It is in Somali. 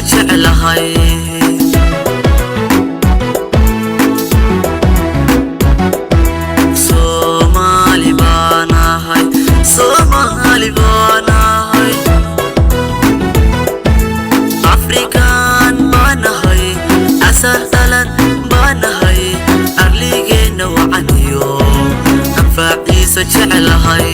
jeclahay Somali baanahay African baanahay asal dalan baanahay arligeena wacaniyo anfaaciisa jeclahay